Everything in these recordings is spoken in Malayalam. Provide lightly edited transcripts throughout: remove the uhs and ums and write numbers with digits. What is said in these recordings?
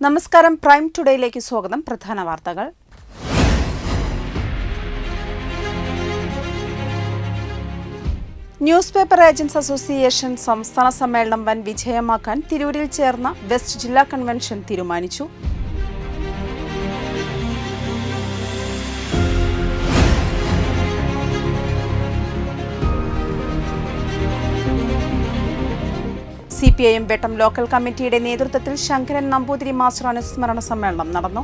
നമസ്കാരം. പ്രൈം ടുഡേയിലേക്ക് സ്വാഗതം. പ്രധാന വാർത്തകൾ. ന്യൂസ് പേപ്പർ ഏജന്റ്സ് അസോസിയേഷൻ സംസ്ഥാന സമ്മേളനം വൻ വിജയമാക്കാൻ തിരൂരിൽ ചേർന്ന വെസ്റ്റ് ജില്ലാ കൺവെൻഷൻ തീരുമാനിച്ചു. CPIM വെട്ടം ലോക്കൽ കമ്മിറ്റിയുടെ നേതൃത്വത്തിൽ ശങ്കരൻ നമ്പൂതിരി മാസ്റ്റർ അനുസ്മരണ സമ്മേളനം നടന്നു.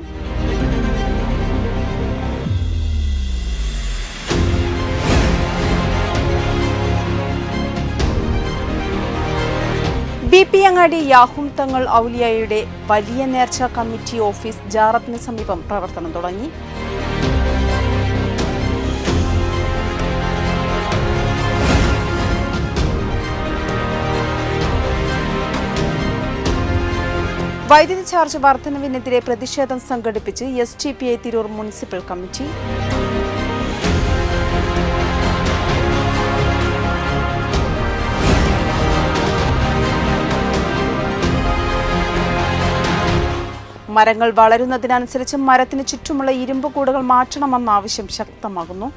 BP അങ്ങാടി യാഹും തങ്ങൾ ഔലിയായുടെ വലിയ നേർച്ച കമ്മിറ്റി ഓഫീസ് ജാറത്തിന് സമീപം പ്രവർത്തനം തുടങ്ങി. വൈദ്യുതി ചാർജ് വർധനവിനെതിരെ പ്രതിഷേധം സംഘടിപ്പിച്ച് STPI തിരൂർ മുനിസിപ്പൽ കമ്മിറ്റി. മരങ്ങൾ വളരുന്നതിനനുസരിച്ച് മരത്തിന് ചുറ്റുമുള്ള ഇരുമ്പ് കൂടുകൾ മാറ്റണമെന്ന ആവശ്യം ശക്തമാകുന്നു.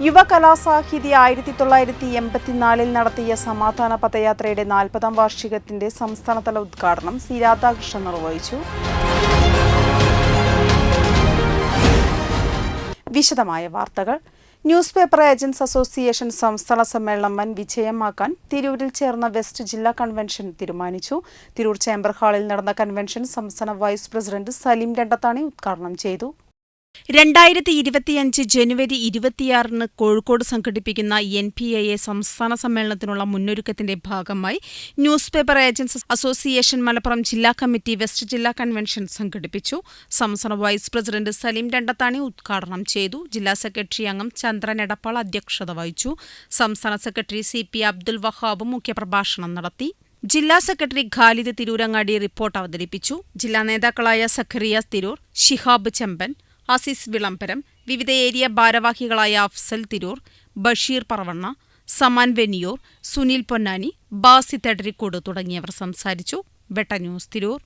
യുവകലാസാഹിതി 1984 നടത്തിയ സമാധാന പദയാത്രയുടെ 40ാം വാർഷികത്തിന്റെ സംസ്ഥാനതല ഉദ്ഘാടനം C. രാധാകൃഷ്ണൻ നിർവഹിച്ചു. വിശദമായ വാർത്തകൾ. ന്യൂസ് പേപ്പർ ഏജന്റ്സ് അസോസിയേഷൻ സംസ്ഥാന സമ്മേളനം വൻ വിജയമാക്കാൻ തിരൂരിൽ ചേർന്ന വെസ്റ്റ് ജില്ലാ കൺവെൻഷൻ തീരുമാനിച്ചു. തിരൂർ ചേംബർ ഹാളിൽ നടന്ന കൺവെൻഷൻ സംസ്ഥാന വൈസ് പ്രസിഡന്റ് സലീം രണ്ടത്താണി ഉദ്ഘാടനം ചെയ്തു. 2025 ജനുവരി 26 കോഴിക്കോട് സംഘടിപ്പിക്കുന്ന NPIA സംസ്ഥാന സമ്മേളനത്തിനുള്ള മുന്നൊരുക്കത്തിന്റെ ഭാഗമായി news paper agents association Malappuram ജില്ലാ കമ്മിറ്റി വെസ്റ്റ് ജില്ലാ കൺവെൻഷൻ സംഘടിപ്പിച്ചു. സംസ്ഥാന വൈസ് പ്രസിഡന്റ് സലീം രണ്ടത്താണി ഉദ്ഘാടനം ചെയ്തു. ജില്ലാ സെക്രട്ടറി അംഗം ചന്ദ്രൻ എടപ്പാൾ അധ്യക്ഷത വഹിച്ചു. സംസ്ഥാന സെക്രട്ടറി CP അബ്ദുൽ വഹാബ് മുഖ്യപ്രഭാഷണം നടത്തി. ജില്ലാ സെക്രട്ടറി ഖാലിദ് തിരൂരങ്ങാടി റിപ്പോർട്ട് അവതരിപ്പിച്ചു. ജില്ലാ നേതാക്കളായ സഖറിയ തിരൂർ, ഷിഹാബ് ചെമ്പൻ, അസീസ് വിളംബരം, വിവിധ ഏരിയ ഭാരവാഹികളായ അഫ്സൽ തിരൂർ, ബഷീർ പറവണ്ണ, സമാൻ വെനിയൂർ, സുനിൽ പൊന്നാനി, ബാസിത്ത് എടരിക്കോട് തുടങ്ങിയവർ സംസാരിച്ചു. വെട്ട ന്യൂസ് തിരൂർ.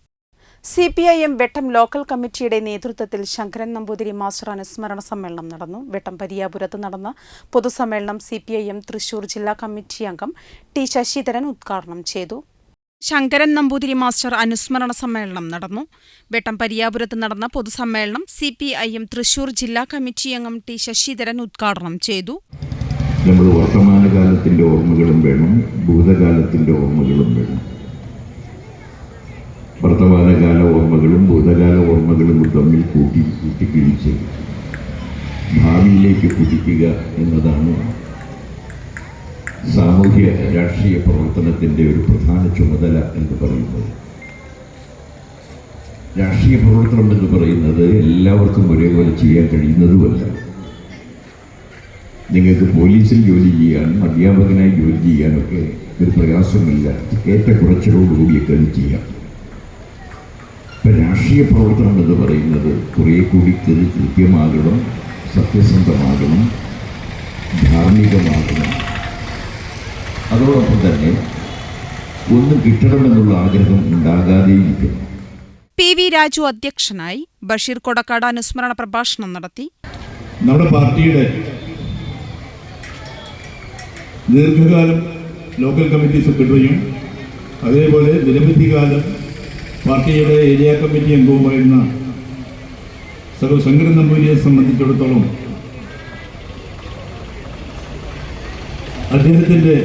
CPIM വെട്ടം ലോക്കൽ കമ്മിറ്റിയുടെ നേതൃത്വത്തിൽ ശങ്കരൻ നമ്പൂതിരി മാസ്റ്റർ അനുസ്മരണ സമ്മേളനം നടന്നു. വെട്ടം പരിയാപുരത്ത് നടന്ന പൊതുസമ്മേളനം CPIM തൃശൂർ ജില്ലാ കമ്മിറ്റി അംഗം T. ശശിധരൻ ഉദ്ഘാടനം ചെയ്തു. ശങ്കരൻ നമ്പൂതിരി മാസ്റ്റർ അനുസ്മരണ സമ്മേളനം നടന്നു. വെട്ടം പരിയാപുരത്ത് നടന്ന പൊതുസമ്മേളനം CPIM തൃശൂർ ജില്ലാ കമ്മിറ്റി അംഗം T. ശശിധരൻ ഉദ്ഘാടനം ചെയ്തു. നമ്മൾ വർത്തമാനകാലത്തിന്റെ ഓർമ്മകളും വേണം, ഭൂതകാലത്തിന്റെ ഓർമ്മകളും വേണം. വർത്തമാനകാല ഓർമ്മകളും ഭൂതകാല ഓർമ്മകളും തമ്മിൽ കൂട്ടിക്കിഴിച്ച് ഭാവിയിലേക്ക് കുതിക്കുക എന്നതാണ് സാമൂഹ്യ രാഷ്ട്രീയ പ്രവർത്തനത്തിൻ്റെ ഒരു പ്രധാന ചുമതല എന്ന് പറയുന്നത്. രാഷ്ട്രീയ പ്രവർത്തനം എന്ന് പറയുന്നത് എല്ലാവർക്കും ഒരേപോലെ ചെയ്യാൻ കഴിയുന്നതുമല്ല. നിങ്ങൾക്ക് പോലീസിൽ ജോലി ചെയ്യാനും അധ്യാപകനായി ജോലി ചെയ്യാനൊക്കെ ഒരു പ്രയാസമില്ല, ഏറ്റക്കുറച്ചിലോടുകൂടിയൊക്കെ അത് ചെയ്യാം. ഇപ്പം രാഷ്ട്രീയ പ്രവർത്തനം എന്ന് പറയുന്നത് കുറേ കൂടി കൃത്യമാകണം, സത്യസന്ധമാകണം, ധാർമ്മികമാകണം. അതോടൊപ്പം തന്നെ ഒന്നും കിട്ടണമെന്നുള്ള ആഗ്രഹം ഉണ്ടാകാതെയിരിക്കും. PV രാജു അധ്യക്ഷനായി. ബഷീർ കൊടക്കാട് അനുസ്മരണ പ്രഭാഷണം നടത്തി. നമ്മുടെ പാർട്ടിയുടെ ദീർഘകാലം ലോക്കൽ കമ്മിറ്റി സെക്രട്ടറിയും അതേപോലെ നിരവധി കാലം പാർട്ടിയുടെ ഏരിയ കമ്മിറ്റി അംഗവുമായിരുന്ന ശങ്കരൻ നമ്പൂതിരിയെ സംബന്ധിച്ചിടത്തോളം അദ്ദേഹത്തിൻ്റെ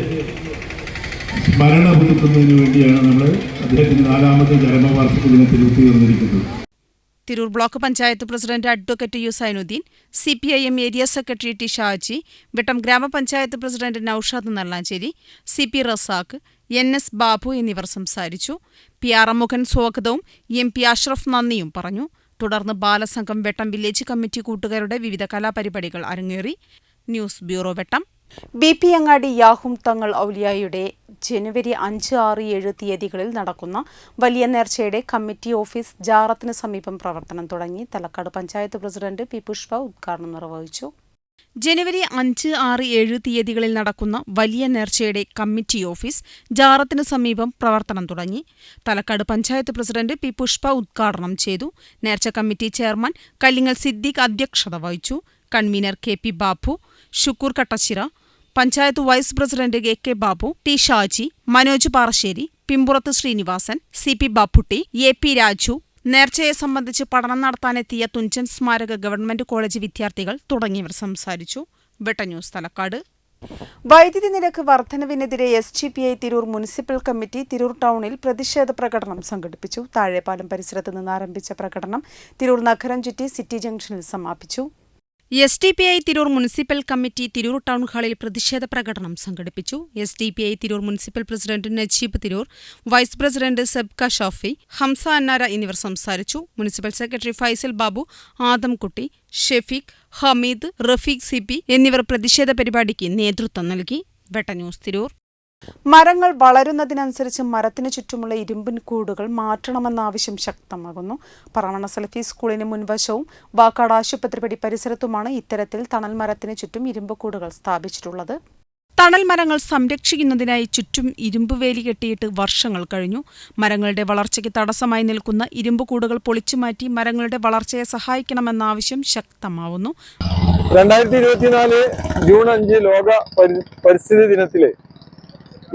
സ്മരണ പുതുക്കുന്നതിന് വേണ്ടിയാണ് നമ്മൾ അദ്ദേഹത്തിന് 4ാമത്തെ ചരമവാർഷിക ദിനത്തിൽ ഒത്തുചേർന്നിരിക്കുന്നത്. Tirur block panchayat president advocate U. Zainuddin, CPIM area secretary T. Shaji, Vettam grama panchayat president Noushad Nallancheri, CP Razak, NS Babu എന്നിവർ സംസാരിച്ചു. PR അമുഖൻ സ്വാഗതവും MP അഷ്റഫ് നന്ദിയും പറഞ്ഞു. തുടർന്ന് ബാലസംഘം വെട്ടം വില്ലേജ് കമ്മിറ്റി കൂട്ടുകാരുടെ വിവിധ കലാപരിപാടികൾ അരങ്ങേറി. ന്യൂസ് ബ്യൂറോ വെട്ടം. BP അങ്ങാടി യാഹും തങ്ങൾ ഔലിയായുടെ ജനുവരി 5, 6, 7 തീയതികളിൽ നടക്കുന്ന വലിയ നേർച്ചയുടെ കമ്മിറ്റി ഓഫീസ് ജാറത്തിന് സമീപം പ്രവർത്തനം തുടങ്ങി. Thalakkad panchayat president P. പുഷ്പ ഉദ്ഘാടനം നിർവഹിച്ചു. ജനുവരി 5, 6, 7 തീയതികളിൽ നടക്കുന്ന വലിയ നേർച്ചയുടെ കമ്മിറ്റി ഓഫീസ് ജാറത്തിന് സമീപം പ്രവർത്തനം തുടങ്ങി. Thalakkad panchayat president P. പുഷ്പ ഉദ്ഘാടനം ചെയ്തു. നേർച്ച കമ്മിറ്റി ചെയർമാൻ കല്ലിങ്ങൽ സിദ്ദീഖ് അധ്യക്ഷത വഹിച്ചു. Convener K. P. Babu, Shukoor Kattachira, panchayat vice president K. Babu, T. Shaji, Manoj Parassery, Pimpurath Srinivasan, C. P. Bapputty, A. P. Raju, നേർച്ചയെ സംബന്ധിച്ച് പഠനം നടത്താനെത്തിയ തുഞ്ചൻ സ്മാരക ഗവൺമെന്റ് കോളേജ് വിദ്യാർത്ഥികൾ തുടങ്ങിയവർ സംസാരിച്ചു. വെട്ടന്യൂസ് തലക്കാട്. വൈദ്യുതി നിരക്ക് വർധനവിനെതിരെ SDPI Tirur municipal committee Tirur ടൗണിൽ പ്രതിഷേധ പ്രകടനം സംഘടിപ്പിച്ചു. താഴെപ്പാലം പരിസരത്ത് നിന്ന് ആരംഭിച്ച പ്രകടനം തിരൂർ നഗരം ചുറ്റി സിറ്റി ജംഗ്ഷനിൽ സമാപിച്ചു. SDPI Tirur municipal committee Tirur town ഹാളിൽ പ്രതിഷേധ പ്രകടനം സംഘടിപ്പിച്ചു. SDPI Tirur municipal president Najeeb Tirur, vice president Sebka Shafi, Hamza Annara എന്നിവർ സംസാരിച്ചു. Municipal secretary Faisal Babu, Adamkutty, Shefeeq, Hameed, Rafeeq CP എന്നിവർ പ്രതിഷേധ പരിപാടിക്ക് നേതൃത്വം നൽകി. വെട്ടന്യൂസ് തിരൂർ. മരങ്ങൾ വളരുന്നതിനനുസരിച്ച് മരത്തിനു ചുറ്റുമുള്ള ഇരുമ്പിൻ കൂടുകൾ മാറ്റണമെന്ന ആവശ്യം ശക്തമാകുന്നു. പറവണ്ണ സലഫി സ്കൂളിന് മുൻവശവും വാക്കാട് ആശുപത്രിപ്പടി പരിസരത്തുമാണ് ഇത്തരത്തിൽ തണൽ മരത്തിന് ചുറ്റും ഇരുമ്പ് കൂടുകൾ സ്ഥാപിച്ചിട്ടുള്ളത്. തണൽ മരങ്ങൾ സംരക്ഷിക്കുന്നതിനായി ചുറ്റും ഇരുമ്പ് വേലി കെട്ടിയിട്ട് വർഷങ്ങൾ കഴിഞ്ഞു. മരങ്ങളുടെ വളർച്ചയ്ക്ക് തടസ്സമായി നിൽക്കുന്ന ഇരുമ്പ് കൂടുകൾ പൊളിച്ചുമാറ്റി മരങ്ങളുടെ വളർച്ചയെ സഹായിക്കണമെന്ന ആവശ്യം ശക്തമാവുന്നു. 2024 ജൂൺ 5 ലോക പരിസ്ഥിതി ദിനത്തിലെ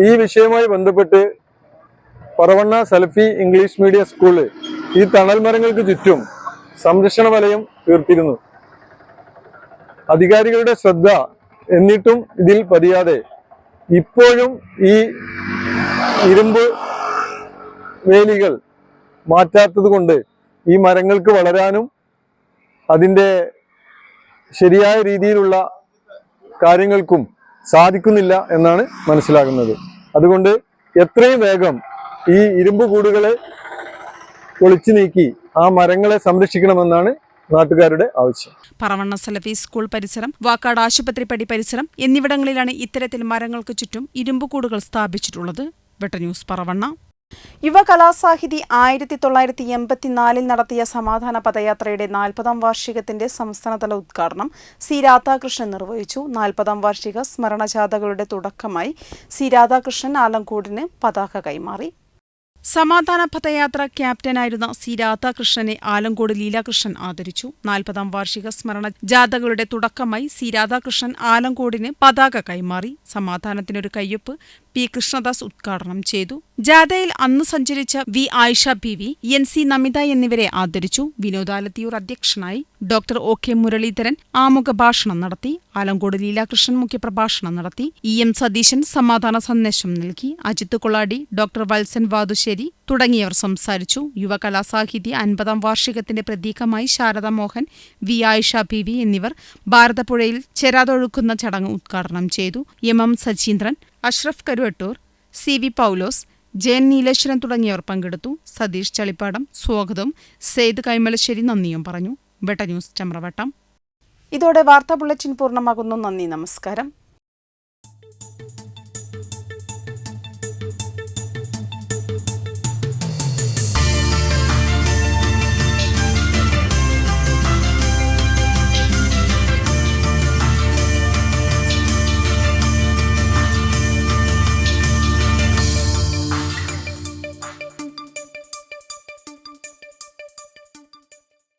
ഈ വിഷയവുമായി ബന്ധപ്പെട്ട് പറവണ്ണ സലഫി ഇംഗ്ലീഷ് മീഡിയം സ്കൂളിൽ ഈ തണൽ മരങ്ങൾക്ക് ചുറ്റും സംരക്ഷണ വലയം തീർത്തിരുന്നു. അധികാരികളുടെ ശ്രദ്ധ എന്നിട്ടും ഇതിൽ പതിയാതെ ഇപ്പോഴും ഈ ഇരുമ്പ് വേലികൾ മാറ്റാത്തത് കൊണ്ട് ഈ മരങ്ങൾക്ക് വളരാനും അതിൻ്റെ ശരിയായ രീതിയിലുള്ള കാര്യങ്ങൾക്കും സാധിക്കുന്നില്ല എന്നാണ് മനസ്സിലാകുന്നത്. അതുകൊണ്ട് എത്രയും വേഗം ഈ ഇരുമ്പ് കൂടുകളെ പൊളിച്ചു നീക്കി ആ മരങ്ങളെ സംരക്ഷിക്കണമെന്നാണ് നാട്ടുകാരുടെ ആവശ്യം. പറവണ്ണ സലഫി സ്കൂൾ പരിസരം, വാക്കാട് ആശുപത്രിപ്പടി പരിസരം എന്നിവിടങ്ങളിലാണ് ഇത്തരത്തിൽ മരങ്ങൾക്ക് ചുറ്റും ഇരുമ്പ് കൂടുകൾ സ്ഥാപിച്ചിട്ടുള്ളത്. വെട്ടന്യൂസ് പറവണ്ണ. യുവകലാസാഹിതി 1984 നടത്തിയ സമാധാന പദയാത്രയുടെ 40ാം വാർഷികത്തിന്റെ സംസ്ഥാനതല ഉദ്ഘാടനം സി. രാധാകൃഷ്ണൻ നിർവഹിച്ചു. 40ാം വാർഷിക സ്മരണജാഥകളുടെ തുടക്കമായി സി. രാധാകൃഷ്ണൻ ആലങ്കോടിന് പതാക കൈമാറി. സമാധാന പദയാത്ര ക്യാപ്റ്റനായിരുന്ന സി. രാധാകൃഷ്ണനെ ആലങ്കോട് ലീലാകൃഷ്ണൻ ആദരിച്ചു. 40ാം വാർഷിക സ്മരണ ജാഥകളുടെ തുടക്കമായി സി. രാധാകൃഷ്ണൻ ആലങ്കോടിന് പതാക കൈമാറി. സമാധാനത്തിനൊരു കയ്യൊപ്പ് പി. കൃഷ്ണദാസ് ഉദ്ഘാടനം ചെയ്തു. ജാഥയിൽ അന്ന് സഞ്ചരിച്ച വി. ആയിഷ ബീവി, NC നമിത എന്നിവരെ ആദരിച്ചു. വിനോദാലത്തിയൂർ അധ്യക്ഷനായി. ഡോക്ടർ OK മുരളീധരൻ ആമുഖ ഭാഷണം നടത്തി. ആലങ്കോട് ലീലാകൃഷ്ണൻ മുഖ്യപ്രഭാഷണം നടത്തി. EM സതീശൻ സമാധാന സന്ദേശം നൽകി. അജിത്ത് കൊളാടി, ഡോക്ടർ വത്സൻ വാതുശ്ശേരി തുടങ്ങിയവർ സംസാരിച്ചു. യുവകലാസാഹിതി 50ാം വാർഷികത്തിന്റെ പ്രതീകമായി ശാരദ മോഹൻ, വി. ആയിഷ ബീവി എന്നിവർ ഭാരതപ്പുഴയിൽ ചെരാതൊഴുക്കുന്ന ചടങ്ങ് ഉദ്ഘാടനം ചെയ്തു. MM സജീന്ദ്രൻ, അഷ്റഫ് കരുവട്ടൂർ, CV പൗലോസ്, ജയൻ നീലേശ്വരൻ തുടങ്ങിയവർ പങ്കെടുത്തു. സതീഷ് ചളിപ്പാടം സ്വാഗതവും സെയ്ദ് കൈമലശ്ശേരി നന്ദിയും പറഞ്ഞു. വെട്ടന്യൂസ് ചമ്രവട്ടം. ഇതോടെ വാർത്താ ബുള്ളറ്റിൻ പൂർണ്ണമാകുന്നു. നന്ദി, നമസ്കാരം.